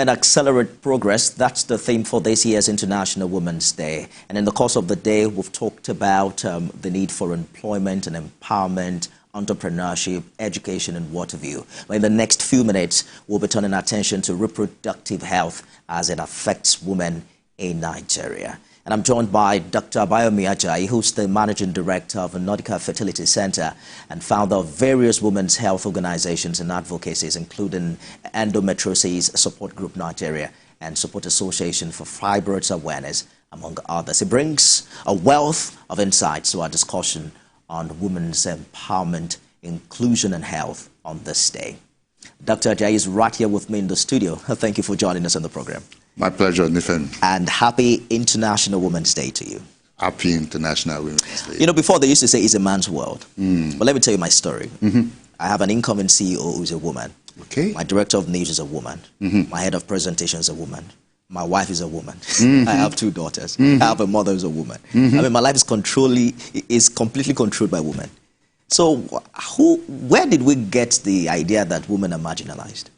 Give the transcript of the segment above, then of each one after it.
And accelerate progress, that's the theme for this year's International Women's Day. And in the course of the day, we've talked about the need for employment and empowerment, entrepreneurship, education, and what have you. But in the next few minutes, we'll be turning attention to reproductive health as it affects women in Nigeria. And I'm joined by Dr. Abayomi Ajayi, who's the Managing Director of the Nordica Fertility Center and founder of various women's health organizations and advocacies, including Endometriosis Support Group Nigeria and Support Association for Fibroid Awareness, among others. He brings a wealth of insights to our discussion on women's empowerment, inclusion, and health on this day. Dr. Ajayi is right here with me in the studio. Thank you for joining us on the program. My pleasure, Nifen. And happy International Women's Day to you. Happy International Women's Day. You know, before they used to say it's a man's world. But let me tell you my story. I have an incoming CEO who's a woman. Okay. My director of news is a woman. My head of presentation is a woman. My wife is a woman. I have 2 daughters. I have a mother who's a woman. I mean, my life is completely controlled by women. So where did we get the idea that women are marginalized?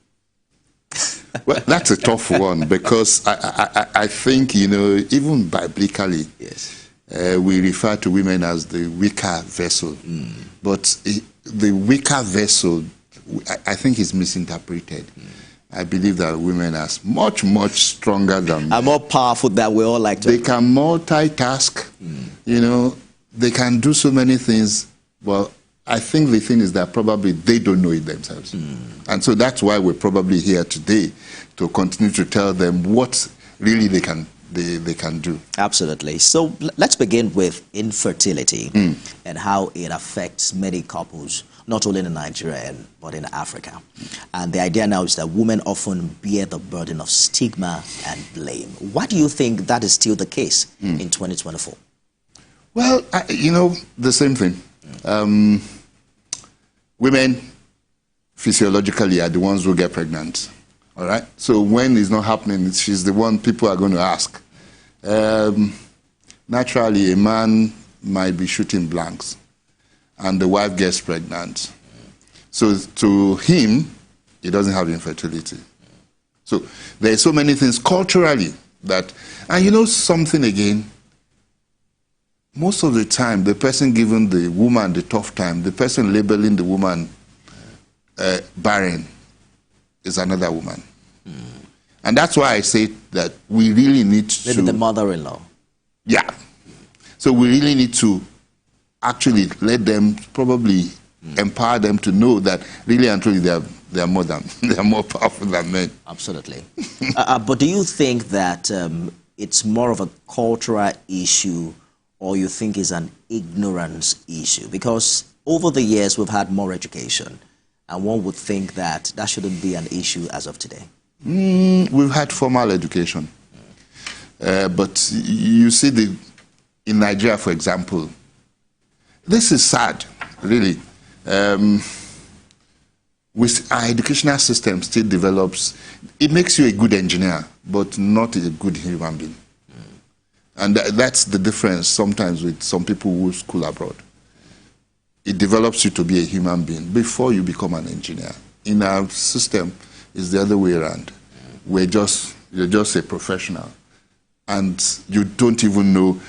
Well, that's a tough one because I think, you know, even biblically, yes, we refer to women as the weaker vessel. But the weaker vessel, I think, is misinterpreted. I believe that women are much, much stronger than men. Are more powerful than we all like to. They can multitask. You know, they can do so many things. Well, I think the thing is that probably they don't know it themselves. And so that's why we're probably here today, to continue to tell them what really they can do. Absolutely. So let's begin with infertility and how it affects many couples, not only in Nigeria, but in Africa. And the idea now is that women often bear the burden of stigma and blame. Why do you think that is still the case in 2024? Well, you know, the same thing. Women physiologically are the ones who get pregnant. All right? So when it's not happening, she's the one people are going to ask. Naturally, a man might be shooting blanks and the wife gets pregnant. So to him, he doesn't have infertility. So there are so many things culturally that, and you know something again, most of the time, the person giving the woman the tough time, the person labeling the woman barren, is another woman. And that's why I say that we really need to... Maybe the mother-in-law. Yeah. So we really need to actually let them, probably empower them to know that really and truly they are more powerful than men. Absolutely. But do you think that it's more of a cultural issue, or you think is an ignorance issue? Because over the years, we've had more education, and one would think that that shouldn't be an issue as of today. We've had formal education. But you see, in Nigeria, for example, this is sad, really. Our educational system still develops, it makes you a good engineer, but not a good human being. And that's the difference sometimes with some people who school abroad. It develops you to be a human being before you become an engineer. In our system, it's the other way around. You're just a professional. And you don't even know.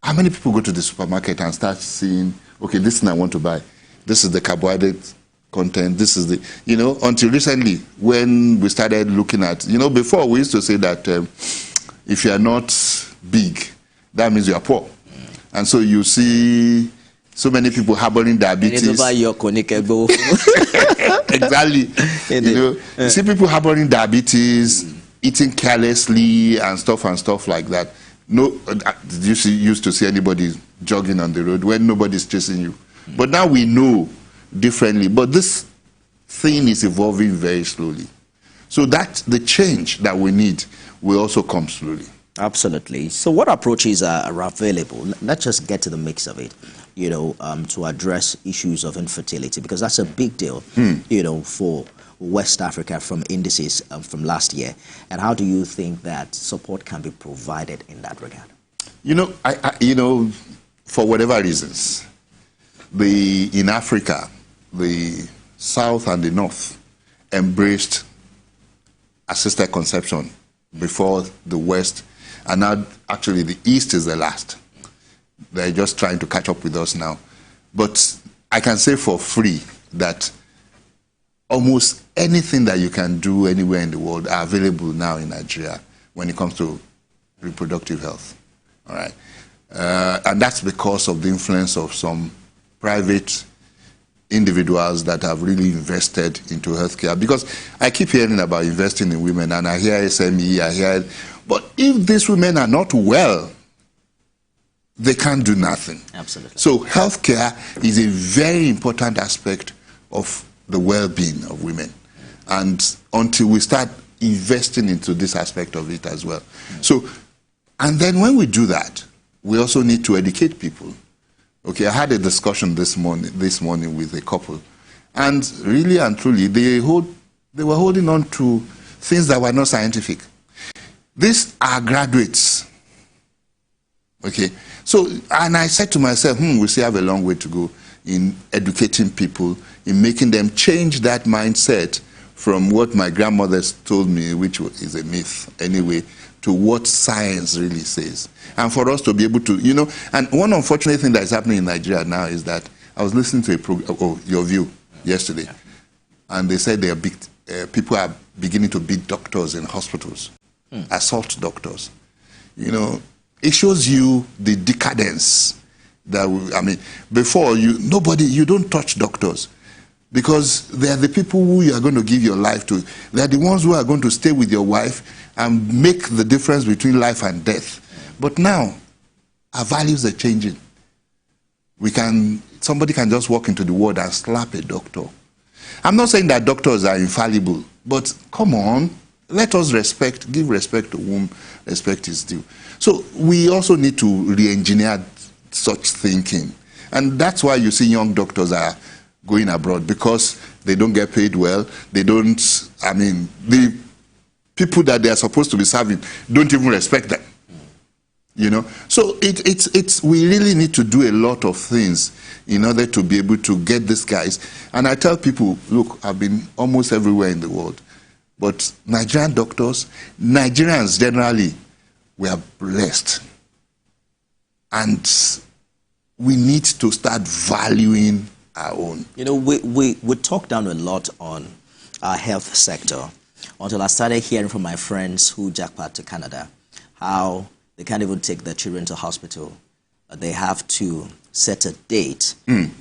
How many people go to the supermarket and start seeing, okay, this thing I want to buy. This is the carbohydrate content. This is the, you know, until recently when we started looking at, you know, before we used to say that if you are not big, that means you are poor. And so you see so many people harboring diabetes. Exactly. You know, you see people harboring diabetes, eating carelessly and stuff like that. No, did you used to see anybody jogging on the road when nobody's chasing you? But now we know differently. But this thing is evolving very slowly. So that the change that we need will also come slowly. Absolutely. So what approaches are available? Let's just get to the mix of it, you know, to address issues of infertility, because that's a big deal, you know, for West Africa from indices from last year. And how do you think that support can be provided in that regard? You know, you know, for whatever reasons, in Africa, the South and the North embraced assisted conception before the West, and now actually the East is the last. They're just trying to catch up with us now. But I can say for free that almost anything that you can do anywhere in the world are available now in Nigeria when it comes to reproductive health. All right. And that's because of the influence of some private individuals that have really invested into healthcare. Because I keep hearing about investing in women, and I hear SME, I hear, but if these women are not well, they can't do nothing. Absolutely. So healthcare is a very important aspect of the well-being of women. And until we start investing into this aspect of it as well. So, and then when we do that, we also need to educate people. Okay, I had a discussion this morning with a couple, and really and truly, they were holding on to things that were not scientific. These are graduates. Okay, so, and I said to myself, we still have a long way to go in educating people, in making them change that mindset from what my grandmothers told me, which is a myth anyway, to what science really says. And for us to be able to, and one unfortunate thing that is happening in Nigeria now is that I was listening to a program, Your View, yesterday, and they said people are beginning to beat doctors in hospitals, assault doctors. It shows you the decadence that, before you don't touch doctors, because they are the people who you are going to give your life to. They are the ones who are going to stay with your wife and make the difference between life and death. But now, our values are changing. Somebody can just walk into the ward and slap a doctor. I'm not saying that doctors are infallible, but come on, let us give respect to whom respect is due. So we also need to re-engineer such thinking. And that's why you see young doctors are going abroad, because they don't get paid well. They don't, the people that they are supposed to be serving don't even respect them. So we really need to do a lot of things in order to be able to get these guys. And I tell people, look, I've been almost everywhere in the world, but Nigerian doctors, Nigerians generally, we are blessed. And we need to start valuing our own. We talk down a lot on our health sector until I started hearing from my friends who jackpot to Canada how they can't even take their children to hospital. They have to set a date. And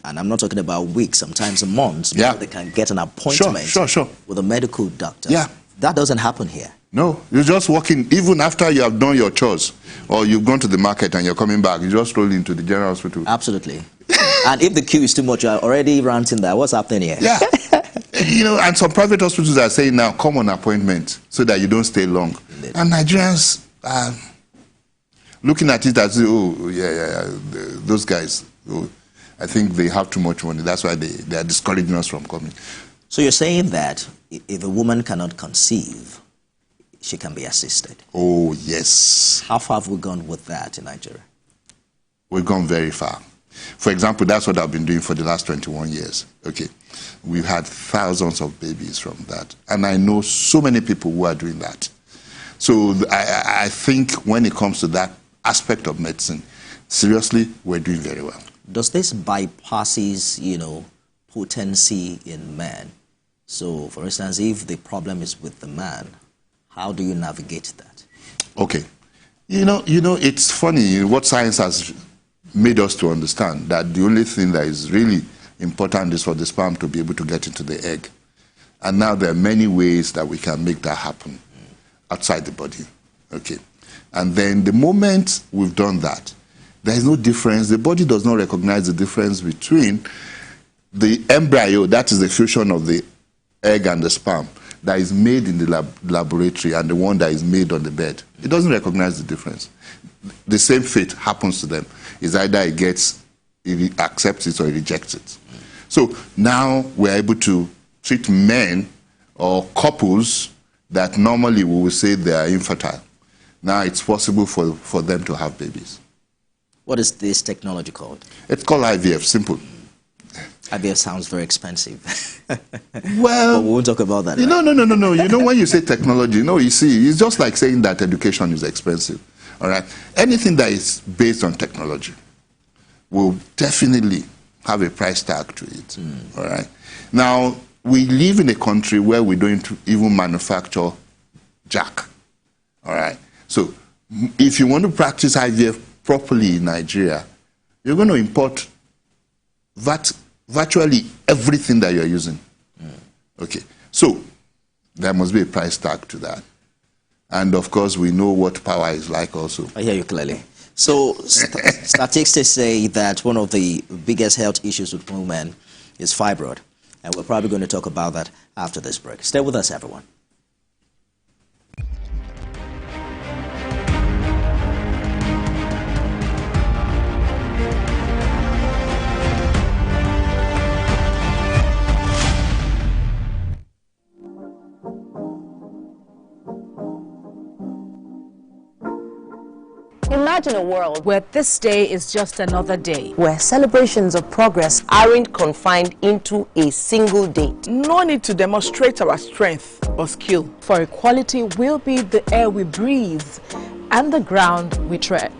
I'm not talking about weeks, sometimes months, before they can get an appointment sure. with a medical doctor. Yeah. That doesn't happen here. No, you're just walking, even after you have done your chores, or you've gone to the market and you're coming back, you just roll into the general hospital. Absolutely. And if the queue is too much, you're already ranting there. What's happening here? Yeah. And some private hospitals are saying now, come on appointment so that you don't stay long. Indeed. And Nigerians are looking at it as, those guys, I think they have too much money. That's why they are discouraging us from coming. So you're saying that if a woman cannot conceive, she can be assisted? Oh, yes. How far have we gone with that in Nigeria? We've gone very far. For example, that's what I've been doing for the last 21 years. Okay. We've had thousands of babies from that. And I know so many people who are doing that. So I think when it comes to that aspect of medicine, seriously, we're doing very well. Does this bypasses, potency in men? So, for instance, if the problem is with the man, how do you navigate that? Okay. It's funny what science has made us to understand, that the only thing that is really important is for the sperm to be able to get into the egg. And now there are many ways that we can make that happen outside the body. Okay. And then the moment we've done that, there is no difference. The body does not recognize the difference between the embryo, that is the fusion of the egg and the sperm, that is made in the laboratory, and the one that is made on the bed. It doesn't recognize the difference. The same fate happens to them. It's either it accepts it or it rejects it. So now we're able to treat men or couples that normally we would say they are infertile. Now it's possible for them to have babies. What is this technology called? It's called IVF, simple. IVF sounds very expensive. Well, but we won't talk about that. No. You know, when you say technology, you see, it's just like saying that education is expensive. All right. Anything that is based on technology will definitely have a price tag to it. All right. Now, we live in a country where we don't even manufacture jack. All right. So, if you want to practice IVF properly in Nigeria, you're going to import virtually everything that you're using. Okay. So, there must be a price tag to that. And of course, we know what power is like also. I hear you clearly. So, statistics say that one of the biggest health issues with women is fibroid. And we're probably going to talk about that after this break. Stay with us, everyone. Imagine a world where this day is just another day. where celebrations of progress aren't confined into a single date. No need to demonstrate our strength or skill. For equality will be the air we breathe and the ground we tread.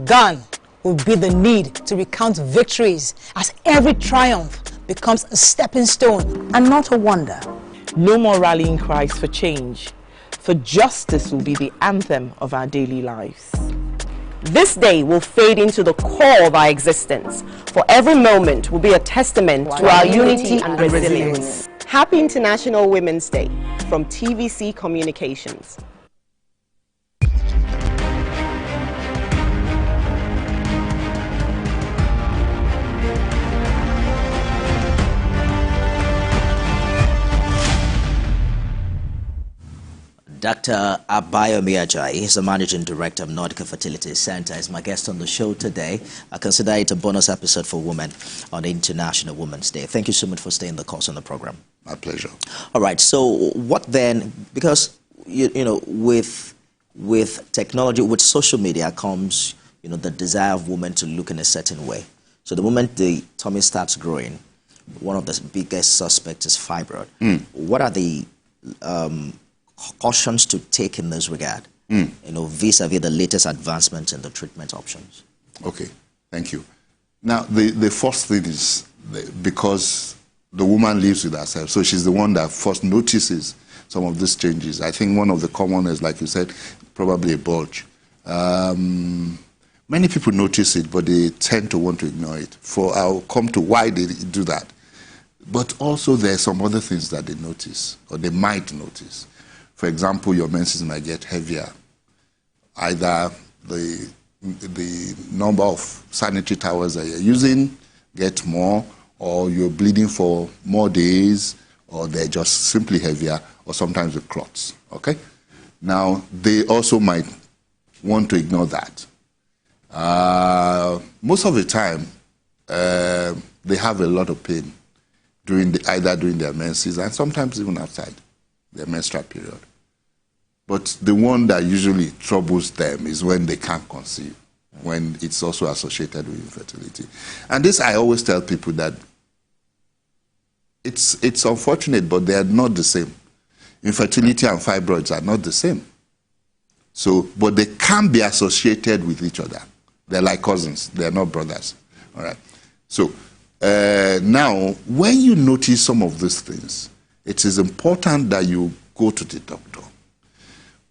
Gone will be the need to recount victories, as every triumph becomes a stepping stone And not a wonder. No more rallying cries for change, for justice will be the anthem of our daily lives. This day will fade into the core of our existence, for every moment will be a testament to our unity and resilience. Happy International Women's Day from TVC Communications. Dr. Abayomi Ajayi is the Managing Director of Nordic Fertility Center. Is my guest on the show today. I consider it a bonus episode for women on International Women's Day. Thank you so much for staying the course on the program. My pleasure. All right. So what then? Because you know, with technology, with social media comes the desire of women to look in a certain way. So the moment the tummy starts growing, one of the biggest suspects is fibroid. What are the cautions to take in this regard, vis-a-vis the latest advancements in the treatment options? Okay, thank you. Now, the first thing is because the woman lives with herself, so she's the one that first notices some of these changes. I think one of the common is, like you said, probably a bulge. Many people notice it, but they tend to want to ignore it. I'll come to why they do that. But also there are some other things that they notice, or they might notice. For example, your menses might get heavier. Either the number of sanitary towels that you're using get more, or you're bleeding for more days, or they're just simply heavier, or sometimes with clots, okay? Now, they also might want to ignore that. Most of the time, they have a lot of pain either during their menses and sometimes even outside their menstrual period. But the one that usually troubles them is when they can't conceive, when it's also associated with infertility. And this, I always tell people that it's unfortunate, but they are not the same. Infertility and fibroids are not the same. So, but they can be associated with each other. They're like cousins. They're not brothers. All right. So now, when you notice some of these things, it is important that you go to the doctor.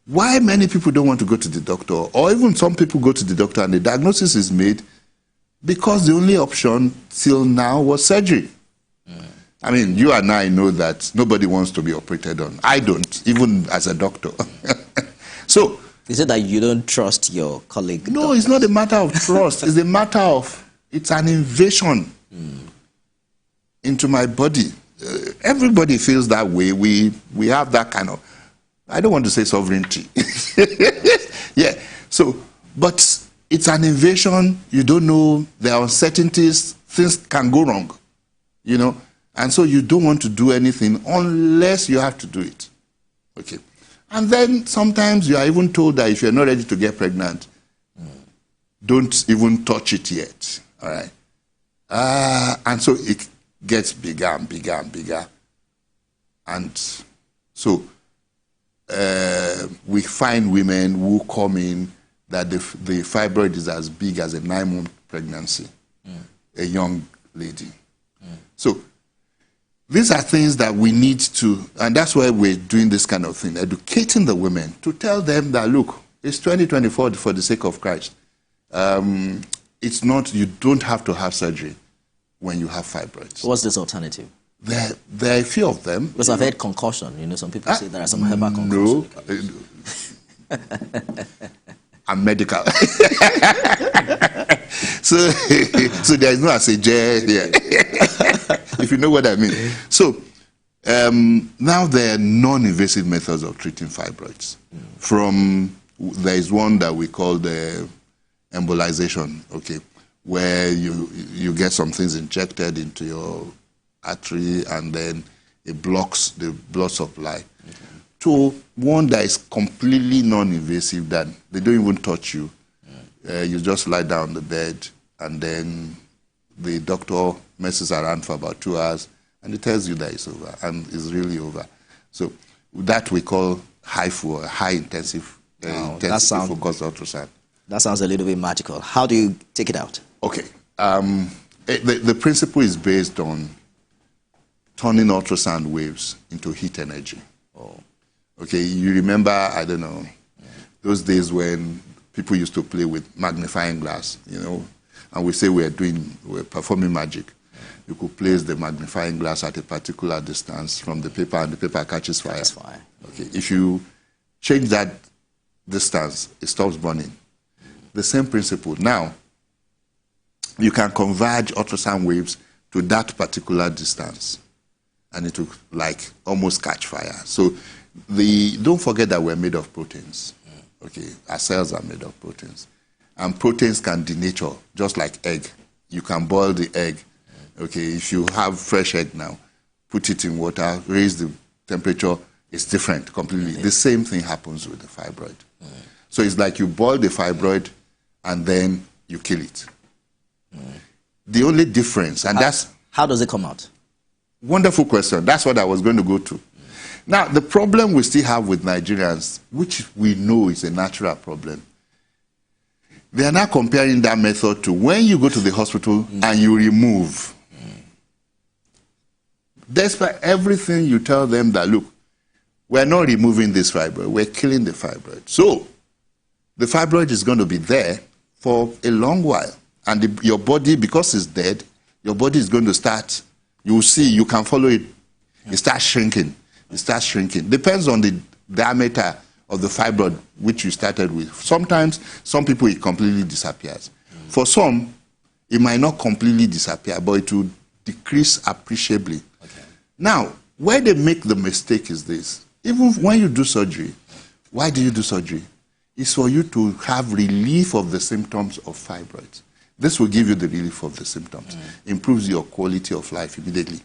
Why many people don't want to go to the doctor, or even some people go to the doctor and the diagnosis is made because the only option till now was surgery. I mean, you and I know that nobody wants to be operated on. I don't, even as a doctor. So, is it that you don't trust your colleague? No, doctors? It's not a matter of trust. It's a matter of, it's an invasion into my body. Everybody feels that way. We have that kind of, I don't want to say sovereignty. Yeah. So, but it's an invasion. You don't know. There are uncertainties. Things can go wrong, And so you don't want to do anything unless you have to do it. Okay. And then sometimes you are even told that if you're not ready to get pregnant, don't even touch it yet. All right. And so gets bigger and bigger and bigger. And so we find women who come in that the fibroid is as big as a 9-month pregnancy, a young lady. So these are things that we need to, and that's why we're doing this kind of thing, educating the women to tell them that, look, it's 2024 for the sake of Christ. It's not, you don't have to have surgery when you have fibroids. What's this alternative? There are a few of them. Because I've heard concussion. Some people say there are some herbal concussion. No. I'm medical. so there is no ASJ here. If you know what I mean. So now there are non-invasive methods of treating fibroids. There is one that we call the embolization, okay, where you get some things injected into your artery and then it blocks the blood supply. To one that is completely non-invasive, that they don't even touch you. You just lie down on the bed and then the doctor messes around for about 2 hours and it tells you that it's over, and it's really over. So that we call HIFU, high intensive focused ultrasound. That sounds a little bit magical. How do you take it out? Okay. The principle is based on turning ultrasound waves into heat energy. Oh. Okay, you remember, I don't know, those days when people used to play with magnifying glass, and we say we're performing magic. You could place the magnifying glass at a particular distance from the paper and the paper catches fire. Okay, if you change that distance, it stops burning. The same principle. Now, you can converge ultrasound waves to that particular distance, and it will almost catch fire. So don't forget that we're made of proteins. Okay, our cells are made of proteins. And proteins can denature, just like egg. You can boil the egg. Okay, if you have fresh egg now, put it in water, raise the temperature, it's different completely. The same thing happens with the fibroid. So it's like you boil the fibroid and then you kill it. The only difference, and that's... How does it come out? Wonderful question. That's what I was going to go to. Now, the problem we still have with Nigerians, which we know is a natural problem, they are now comparing that method to when you go to the hospital and you remove. Despite everything, you tell them that, look, we're not removing this fibroid, we're killing the fibroid. So, the fibroid is going to be there for a long while. And your body, because it's dead, your body is going to start, you will see, you can follow it, it starts shrinking. It starts shrinking. Depends on the diameter of the fibroid which you started with. Sometimes, some people, it completely disappears. For some, it might not completely disappear, but it will decrease appreciably. Okay. Now, where they make the mistake is this. Even when you do surgery, why do you do surgery? It's for you to have relief of the symptoms of fibroids. This will give you the relief of the symptoms. Improves your quality of life immediately.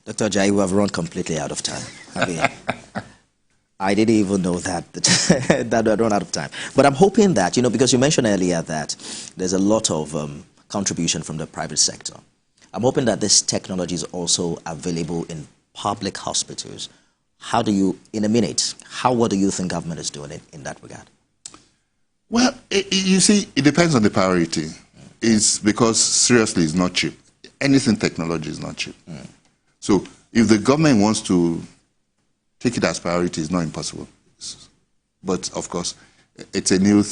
Dr. Ajayi, we have run completely out of time. I didn't even know that we had run out of time. But I'm hoping that, because you mentioned earlier that there's a lot of contribution from the private sector. I'm hoping that this technology is also available in public hospitals. How do you, in a minute, what do you think government is doing in that regard? Well, you see, it depends on the priority. It's because, seriously, it's not cheap. Anything technology is not cheap. So if the government wants to take it as priority, it's not impossible. But, of course, it's a new,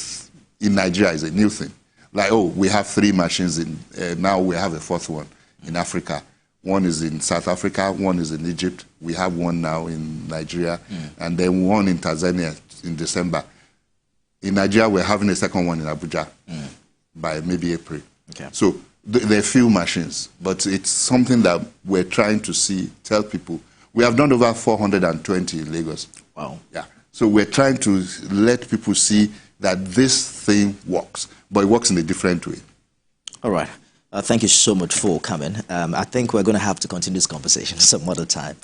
in Nigeria, it's a new thing. Like, we have 3 machines, now we have a 4th one in Africa. One is in South Africa, one is in Egypt. We have one now in Nigeria, and then one in Tanzania in December. In Nigeria, we're having a 2nd one in Abuja by maybe April. Okay. So there are few machines, but it's something that we're trying to tell people. We have done over 420 in Lagos. Wow. Yeah. So we're trying to let people see that this thing works, but it works in a different way. All right. Thank you so much for coming. I think we're going to have to continue this conversation some other time.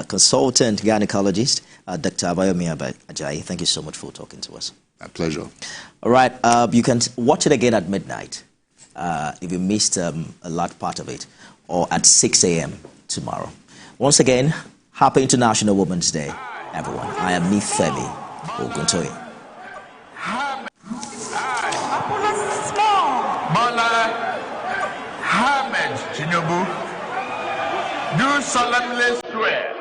Consultant gynecologist, Dr. Abayomi Ajayi, thank you so much for talking to us. My pleasure. All right. You can watch it again at midnight if you missed a large part of it or at 6 a.m. tomorrow. Once again, happy International Women's Day, everyone. I am Nifemi Oguntoye. Ahmed Tinubu, do solemnly swear